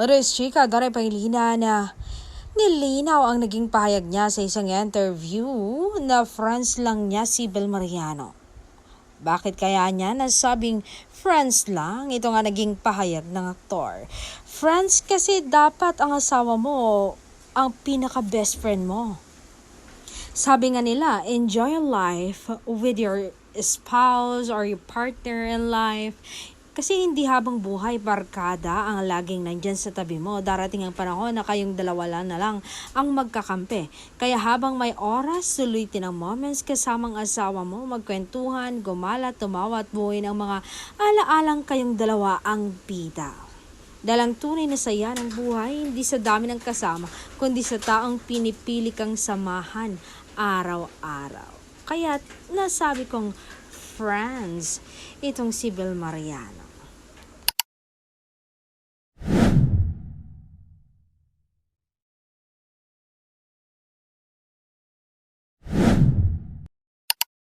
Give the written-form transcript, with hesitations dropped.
Ares, chika, daray pailina na nilinaw ang naging pahayag niya sa isang interview na friends lang niya si Bel Mariano. Bakit kaya niya nasabing friends lang? Ito nga naging pahayag ng aktor. Friends kasi dapat ang asawa mo ang pinaka-best friend mo. Sabi nga nila, enjoy your life with your spouse or your partner in life. Kasi hindi habang buhay barkada ang laging nandyan sa tabi mo. Darating ang panahon na kayong dalawa lang na lang ang magkakampi. Kaya habang may oras, sulitin ang moments kasamang asawa mo, magkwentuhan, gumala, tumawa at buuin ang mga alaalang kayong dalawa ang bida. Dalang tunay na saya ng buhay, hindi sa dami ng kasama, kundi sa taong pinipili kang samahan araw-araw. Kaya nasabi kong friends, itong si Bel Mariano.